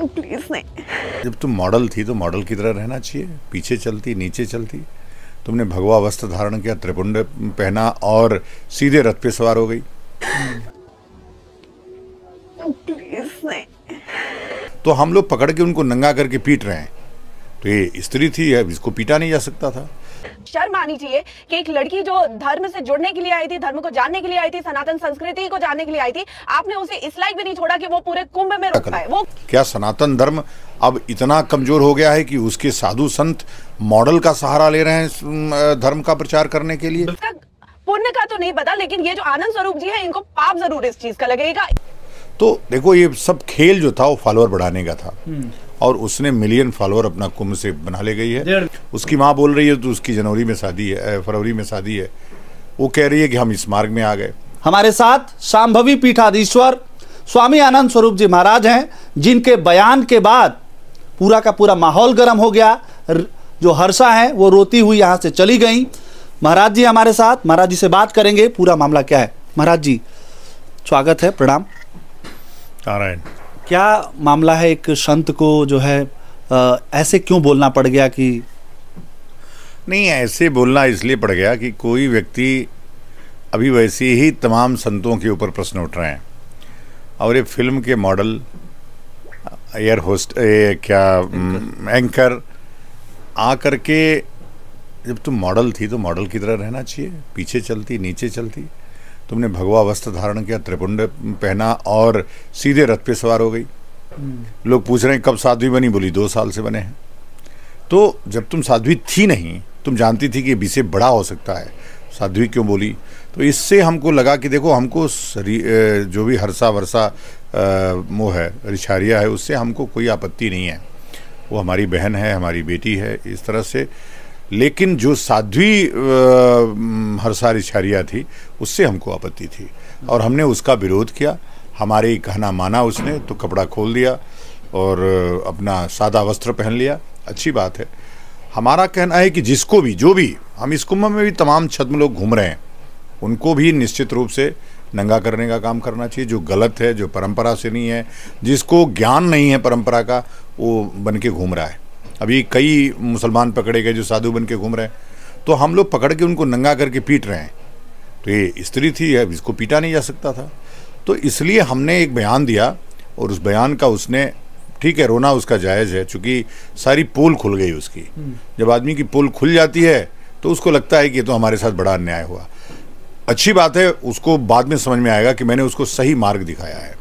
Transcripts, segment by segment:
Please नहीं। जब तुम मॉडल थी तो मॉडल की तरह रहना चाहिए, पीछे चलती नीचे चलती। तुमने भगवा वस्त्र धारण किया, त्रिपुंड पहना और सीधे रथ पे सवार हो गई। प्लीज नहीं। तो हम लोग पकड़ के उनको नंगा करके पीट रहे हैं, तो ये स्त्री थी, इसको पीटा नहीं जा सकता था। शर्म आनी चाहिए कि एक लड़की जो धर्म से जुड़ने के लिए आई थी, धर्म को जानने के लिए आई थी, सनातन संस्कृति को जानने के लिए आई थी, आपने उसे इस लायक भी नहीं छोड़ा कि वो पूरे कुंभ में रुक पाए। वो क्या सनातन धर्म अब इतना कमजोर हो गया है कि उसके साधु संत मॉडल का सहारा ले रहे हैं धर्म का प्रचार करने के लिए? पुण्य का तो नहीं पता, लेकिन ये जो आनंद स्वरूप जी है, इनको पाप जरूर इस चीज का लगेगा। तो देखो, ये सब खेल जो था वो फॉलोअर बढ़ाने का था, और उसने मिलियन फॉलोअर अपना कुंभ से बना ले गई है। उसकी माँ बोल रही है तो उसकी जनवरी में शादी है, फरवरी में शादी है। वो कह रही है कि हम इस मार्ग में आ गए। हमारे साथ शांभवी पीठाधीश्वर स्वामी आनंद स्वरूप जी महाराज हैं, जिनके बयान के बाद पूरा का पूरा माहौल गर्म हो गया। जो हर्षा है वो रोती हुई यहाँ से चली गई। महाराज जी हमारे साथ, महाराज जी से बात करेंगे पूरा मामला क्या है। महाराज जी स्वागत है, प्रणाम। नारायण। क्या मामला है, एक संत को जो है ऐसे क्यों बोलना पड़ गया? कि नहीं, ऐसे बोलना इसलिए पड़ गया कि कोई व्यक्ति, अभी वैसे ही तमाम संतों के ऊपर प्रश्न उठ रहे हैं, और ये फिल्म के मॉडल, एयर होस्ट, एंकर आ करके, जब तुम मॉडल थी तो मॉडल की तरह रहना चाहिए, पीछे चलती नीचे चलती। तुमने भगवा वस्त्र धारण किया, त्रिपुंड पहना और सीधे रथ पे सवार हो गई। लोग पूछ रहे हैं कब साध्वी बनी? बोली 2 साल से बने हैं। तो जब तुम साध्वी थी नहीं, तुम जानती थी कि इससे बड़ा हो सकता है, साध्वी क्यों बोली? तो इससे हमको लगा कि देखो, हमको जो भी हर्षा वर्षा मोह है, रिछारिया है, उससे हमको कोई आपत्ति नहीं है। वो हमारी बहन है, हमारी बेटी है, इस तरह से। लेकिन जो साध्वी हर्षा रिछारिया थी, उससे हमको आपत्ति थी, और हमने उसका विरोध किया। हमारे कहना माना उसने, तो कपड़ा खोल दिया और अपना सादा वस्त्र पहन लिया। अच्छी बात है। हमारा कहना है कि जिसको भी, जो भी, हम इस कुंभ में भी तमाम छद्म लोग घूम रहे हैं, उनको भी निश्चित रूप से नंगा करने का काम करना चाहिए। जो गलत है, जो परंपरा से नहीं है, जिसको ज्ञान नहीं है परंपरा का, वो बन के घूम रहा है। अभी कई मुसलमान पकड़े गए जो साधु बन के घूम रहे हैं, तो हम लोग पकड़ के उनको नंगा करके पीट रहे हैं। तो ये स्त्री थी, इसको पीटा नहीं जा सकता था। तो इसलिए हमने एक बयान दिया, और उस बयान का उसने, ठीक है, रोना उसका जायज़ है, चूँकि सारी पोल खुल गई उसकी। जब आदमी की पोल खुल जाती है तो उसको लगता है कि ये तो हमारे साथ बड़ा अन्याय हुआ। अच्छी बात है, उसको बाद में समझ में आएगा कि मैंने उसको सही मार्ग दिखाया है।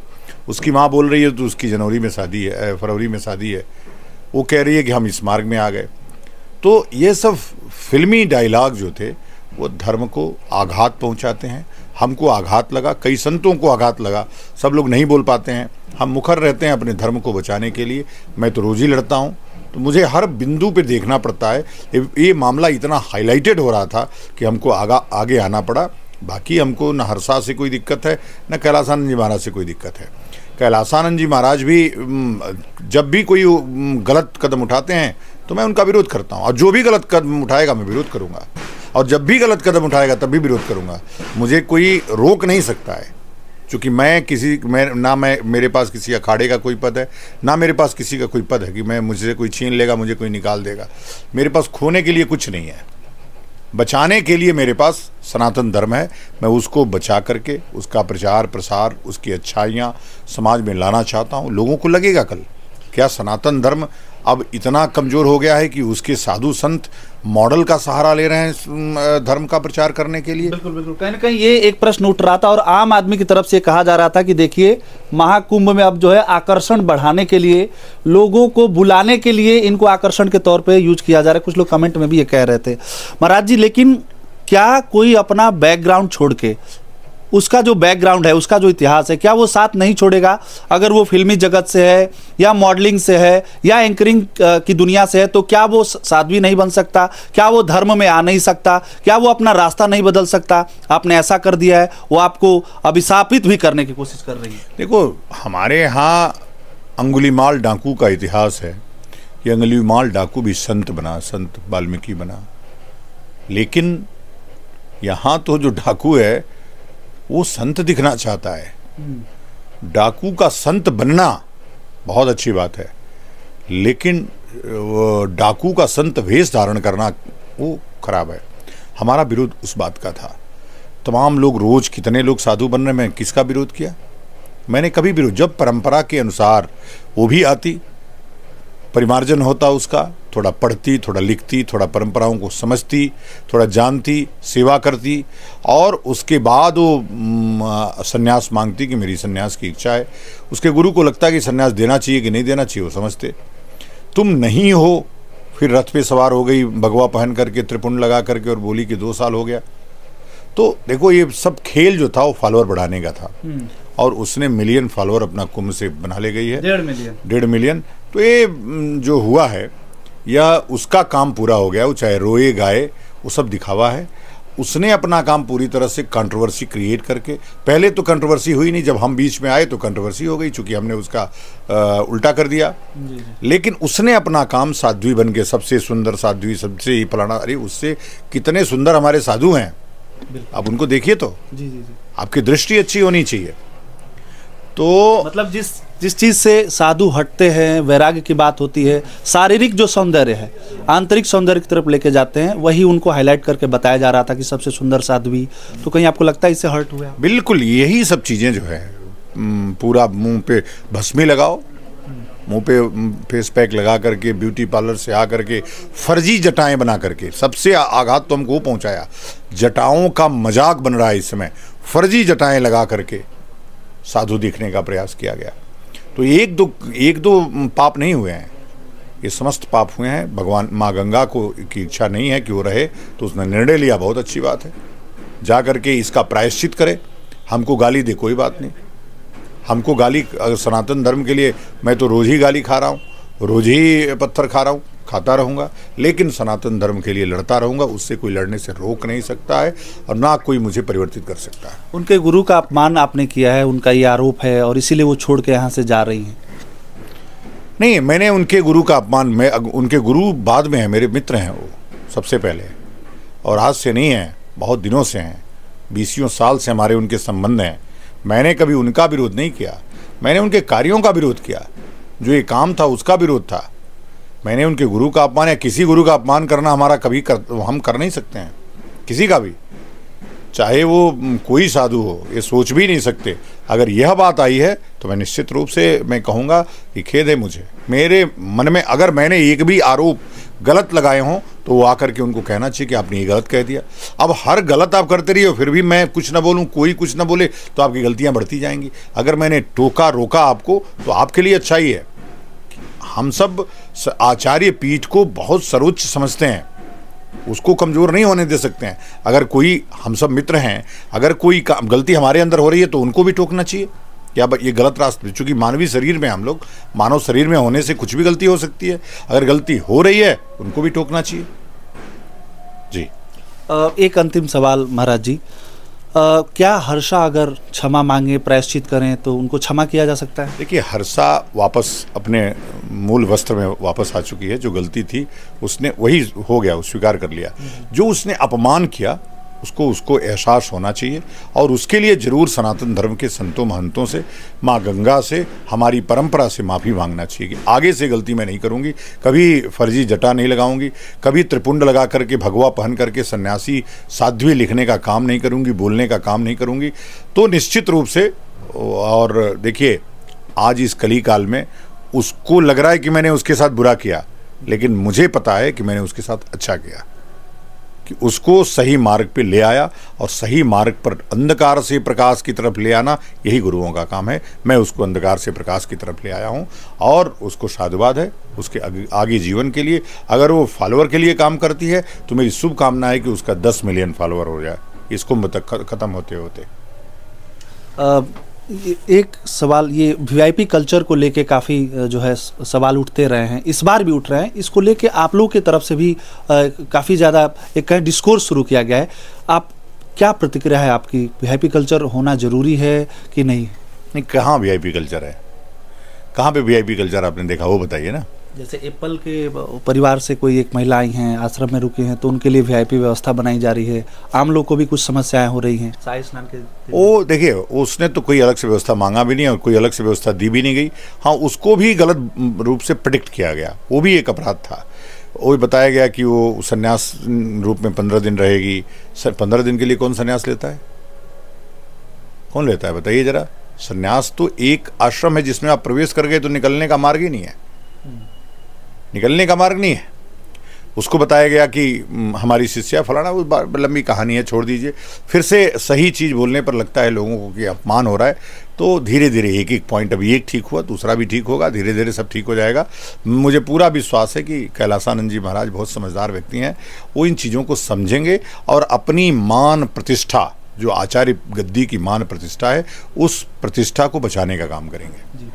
उसकी माँ बोल रही है तो उसकी जनवरी में शादी है, फरवरी में शादी है। वो कह रही है कि हम इस मार्ग में आ गए। तो ये सब फिल्मी डायलॉग जो थे, वो धर्म को आघात पहुंचाते हैं। हमको आघात लगा, कई संतों को आघात लगा। सब लोग नहीं बोल पाते हैं, हम मुखर रहते हैं अपने धर्म को बचाने के लिए। मैं तो रोज़ ही लड़ता हूँ, तो मुझे हर बिंदु पे देखना पड़ता है। ये मामला इतना हाईलाइटेड हो रहा था कि हमको आगे आना पड़ा। बाकी हमको न हर्षा से कोई दिक्कत है, न कैलासानंद जी महाराज से कोई दिक्कत है। कैलासानंद जी महाराज भी जब भी कोई गलत कदम उठाते हैं तो मैं उनका विरोध करता हूं, और जो भी गलत कदम उठाएगा मैं विरोध करूंगा, और जब भी गलत कदम उठाएगा तब भी विरोध करूंगा। मुझे कोई रोक नहीं सकता है, क्योंकि मेरे पास किसी अखाड़े का कोई पद है, ना मेरे पास किसी का कोई पद है कि मुझसे कोई छीन लेगा, मुझे कोई निकाल देगा। मेरे पास खोने के लिए कुछ नहीं है, बचाने के लिए मेरे पास सनातन धर्म है। मैं उसको बचा करके उसका प्रचार प्रसार, उसकी अच्छाइयाँ समाज में लाना चाहता हूँ। लोगों को लगेगा कल, क्या सनातन धर्म अब इतना कमज़ोर हो गया है कि उसके साधु संत मॉडल का सहारा ले रहे हैं धर्म का प्रचार करने के लिए? बिल्कुल बिल्कुल। कहीं ना कहीं ये एक प्रश्न उठ रहा था, और आम आदमी की तरफ से कहा जा रहा था कि देखिए, महाकुंभ में अब जो है आकर्षण बढ़ाने के लिए, लोगों को बुलाने के लिए इनको आकर्षण के तौर पे यूज किया जा रहा है। कुछ लोग कमेंट में भी ये कह रहे थे। महाराज जी, लेकिन क्या कोई अपना बैकग्राउंड छोड़ के, उसका जो बैकग्राउंड है, उसका जो इतिहास है, क्या वो साथ नहीं छोड़ेगा? अगर वो फिल्मी जगत से है, या मॉडलिंग से है, या एंकरिंग की दुनिया से है, तो क्या वो साध्वी नहीं बन सकता? क्या वो धर्म में आ नहीं सकता? क्या वो अपना रास्ता नहीं बदल सकता? आपने ऐसा कर दिया है, वो आपको अभिशापित भी करने की कोशिश कर रही है। देखो, हमारे यहाँ अंगुलीमाल डाकू का इतिहास है। ये अंगुलीमाल डाकू भी संत बना, संत वाल्मीकि बना। लेकिन यहाँ तो जो डाकू है वो संत दिखना चाहता है। डाकू का संत बनना बहुत अच्छी बात है, लेकिन डाकू का संत वेश धारण करना वो खराब है। हमारा विरोध उस बात का था। तमाम लोग, रोज कितने लोग साधु बन रहे, मैं किसका विरोध किया? मैंने कभी विरोध, जब परंपरा के अनुसार वो भी आती, परिमार्जन होता उसका, थोड़ा पढ़ती, थोड़ा लिखती, थोड़ा परंपराओं को समझती, थोड़ा जानती, सेवा करती, और उसके बाद वो सन्यास मांगती कि मेरी सन्यास की इच्छा है। उसके गुरु को लगता है कि सन्यास देना चाहिए कि नहीं देना चाहिए, वो समझते। तुम नहीं हो, फिर रथ पे सवार हो गई भगवा पहन करके, त्रिपुंड लगा करके, और बोली कि 2 साल हो गया। तो देखो, ये सब खेल जो था वो फॉलोअर बढ़ाने का था, और उसने मिलियन फॉलोअर अपना कुंभ से बना ले गई है, 1.5 मिलियन। तो ये जो हुआ है, या उसका काम पूरा हो गया, वो चाहे रोए गाए, वो सब दिखावा है। उसने अपना काम पूरी तरह से कंट्रोवर्सी क्रिएट करके, पहले तो कंट्रोवर्सी हुई नहीं, जब हम बीच में आए तो कंट्रोवर्सी हो गई, चूंकि हमने उसका उल्टा कर दिया। लेकिन उसने अपना काम साध्वी बन के, सबसे सुंदर साध्वी, सबसे ही फलाना, अरे उससे कितने सुंदर हमारे साधु हैं, आप उनको देखिए तो। आपकी दृष्टि अच्छी होनी चाहिए। तो मतलब जिस चीज से साधु हटते हैं, वैराग्य की बात होती है, शारीरिक जो सौंदर्य है, आंतरिक सौंदर्य की तरफ लेके जाते हैं, वही उनको हाईलाइट करके बताया जा रहा था कि सबसे सुंदर साध्वी। तो कहीं आपको लगता है इससे हर्ट हुआ? बिल्कुल, यही सब चीजें जो है, पूरा मुंह पे भस्मी लगाओ, मुंह पे फेस पैक लगा करके, ब्यूटी पार्लर से आ करके फर्जी जटाएं बना करके, सबसे आघात तो हमको पहुंचाया। जटाओं का मजाक बन रहा है इस समय, फर्जी जटाएं लगा करके साधु दिखने का प्रयास किया गया। तो एक दो पाप नहीं हुए हैं, ये समस्त पाप हुए हैं। भगवान माँ गंगा को की इच्छा नहीं है कि वो रहे, तो उसने निर्णय लिया, बहुत अच्छी बात है, जा करके इसका प्रायश्चित करे। हमको गाली दे, कोई बात नहीं, हमको गाली, अगर सनातन धर्म के लिए, मैं तो रोज ही गाली खा रहा हूँ, रोज ही पत्थर खा रहा हूँ, खाता रहूँगा, लेकिन सनातन धर्म के लिए लड़ता रहूँगा। उससे कोई लड़ने से रोक नहीं सकता है, और ना कोई मुझे परिवर्तित कर सकता है। उनके गुरु का अपमान आपने किया है, उनका ये आरोप है, और इसीलिए वो छोड़ के यहाँ से जा रही हैं। नहीं, मैंने उनके गुरु का अपमान, उनके गुरु बाद में है, मेरे मित्र हैं वो सबसे पहले, और आज से नहीं है, बहुत दिनों से हैं, 20 साल से हमारे उनके संबंध हैं। मैंने कभी उनका विरोध नहीं किया, मैंने उनके कार्यों का विरोध किया, जो ये काम था उसका विरोध था। मैंने उनके गुरु का अपमान, या किसी गुरु का अपमान करना हमारा हम कर नहीं सकते हैं, किसी का भी, चाहे वो कोई साधु हो, ये सोच भी नहीं सकते। अगर यह बात आई है तो मैं निश्चित रूप से मैं कहूँगा कि खेद है मुझे। मेरे मन में अगर मैंने एक भी आरोप गलत लगाए हों तो वो आकर के उनको कहना चाहिए कि आपने ये गलत कह दिया। अब हर गलत आप करते रहिए, फिर भी मैं कुछ ना बोलूँ, कोई कुछ ना बोले, तो आपकी गलतियाँ बढ़ती जाएंगी। अगर मैंने टोका रोका आपको, तो आपके लिए अच्छा ही है। हम सब आचार्य पीठ को बहुत सर्वोच्च समझते हैं, उसको कमज़ोर नहीं होने दे सकते हैं। अगर कोई, हम सब मित्र हैं, अगर कोई गलती हमारे अंदर हो रही है तो उनको भी टोकना चाहिए कि अब ये गलत रास्ते, चूँकि मानवीय शरीर में, हम लोग मानव शरीर में होने से कुछ भी गलती हो सकती है। अगर गलती हो रही है उनको भी टोकना चाहिए। जी, एक अंतिम सवाल महाराज जी, क्या हर्षा अगर क्षमा मांगे, प्रायश्चित करें, तो उनको क्षमा किया जा सकता है? देखिए, हर्षा वापस अपने मूल वस्त्र में वापस आ चुकी है। जो गलती थी उसने वही हो गया, वो स्वीकार कर लिया। जो उसने अपमान किया उसको एहसास होना चाहिए, और उसके लिए जरूर सनातन धर्म के संतों महंतों से, माँ गंगा से, हमारी परंपरा से माफ़ी मांगना चाहिए कि आगे से गलती मैं नहीं करूँगी, कभी फर्जी जटा नहीं लगाऊंगी, कभी त्रिपुंड लगा करके, भगवा पहन करके सन्यासी साध्वी लिखने का काम नहीं करूँगी, बोलने का काम नहीं करूँगी। तो निश्चित रूप से, और देखिए आज इस कली काल में उसको लग रहा है कि मैंने उसके साथ बुरा किया, लेकिन मुझे पता है कि मैंने उसके साथ अच्छा किया, कि उसको सही मार्ग पे ले आया, और सही मार्ग पर अंधकार से प्रकाश की तरफ ले आना यही गुरुओं का काम है। मैं उसको अंधकार से प्रकाश की तरफ ले आया हूँ, और उसको साधुवाद है उसके आगे जीवन के लिए। अगर वो फॉलोअर के लिए काम करती है तो मेरी शुभकामना है कि उसका 10 मिलियन फॉलोअर हो जाए इस कुंभ तक खत्म होते होते। एक सवाल, ये वीआईपी कल्चर को लेके काफ़ी जो है सवाल उठते रहे हैं, इस बार भी उठ रहे हैं। इसको लेके आप लोगों की तरफ से भी काफ़ी ज़्यादा एक कहीं डिस्कोर्स शुरू किया गया है। आप क्या प्रतिक्रिया है आपकी? वीआईपी कल्चर होना जरूरी है कि नहीं? नहीं, कहाँ वीआईपी कल्चर है? कहाँ पे वीआईपी कल्चर आपने देखा, वो बताइए ना। जैसे एप्पल के परिवार से कोई एक महिला आई हैं, आश्रम में रुकी हैं, तो उनके लिए वीआईपी व्यवस्था बनाई जा रही है। आम लोग को भी कुछ समस्याएं हो रही हैं शाही स्नान के। वो देखिए, उसने तो कोई अलग से व्यवस्था मांगा भी नहीं और कोई अलग से व्यवस्था दी भी नहीं गई। हाँ, उसको भी गलत रूप से प्रेडिक्ट किया गया, वो भी एक अपराध था। वो बताया गया कि वो संन्यास रूप में 15 दिन रहेगी। सर, 15 दिन के लिए कौन संन्यास लेता है? कौन लेता है बताइए जरा। संन्यास तो एक आश्रम है जिसमें आप प्रवेश कर गए तो निकलने का मार्ग ही नहीं है, निकलने का मार्ग नहीं है। उसको बताया गया कि हमारी शिष्या फलाना, उस लंबी कहानी है, छोड़ दीजिए। फिर से सही चीज़ बोलने पर लगता है लोगों को कि अपमान हो रहा है। तो धीरे धीरे एक एक पॉइंट, अभी एक ठीक हुआ, दूसरा भी ठीक होगा, धीरे धीरे सब ठीक हो जाएगा। मुझे पूरा विश्वास है कि कैलासानंद जी महाराज बहुत समझदार व्यक्ति हैं। वो इन चीज़ों को समझेंगे और अपनी मान प्रतिष्ठा, जो आचार्य गद्दी की मान प्रतिष्ठा है, उस प्रतिष्ठा को बचाने का काम करेंगे।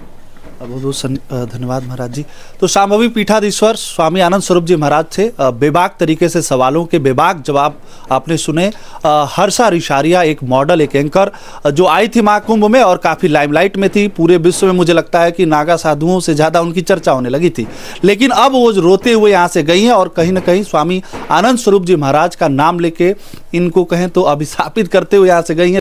बहुत बहुत धन्यवाद महाराज जी। तो शांभवी पीठाधीश्वर स्वामी आनंद स्वरूप जी महाराज थे। बेबाक तरीके से सवालों के बेबाक जवाब आपने सुने। हर्षा रिशारिया एक मॉडल, एक एंकर जो आई थी महाकुंभ में और काफ़ी लाइमलाइट में थी। पूरे विश्व में मुझे लगता है कि नागा साधुओं से ज़्यादा उनकी चर्चा होने लगी थी, लेकिन अब वो रोते हुए यहाँ से गई हैं और कहीं ना कहीं स्वामी आनंद स्वरूप जी महाराज का नाम लेके, इनको कहें तो अभिशापित करते हुए यहाँ से गई हैं।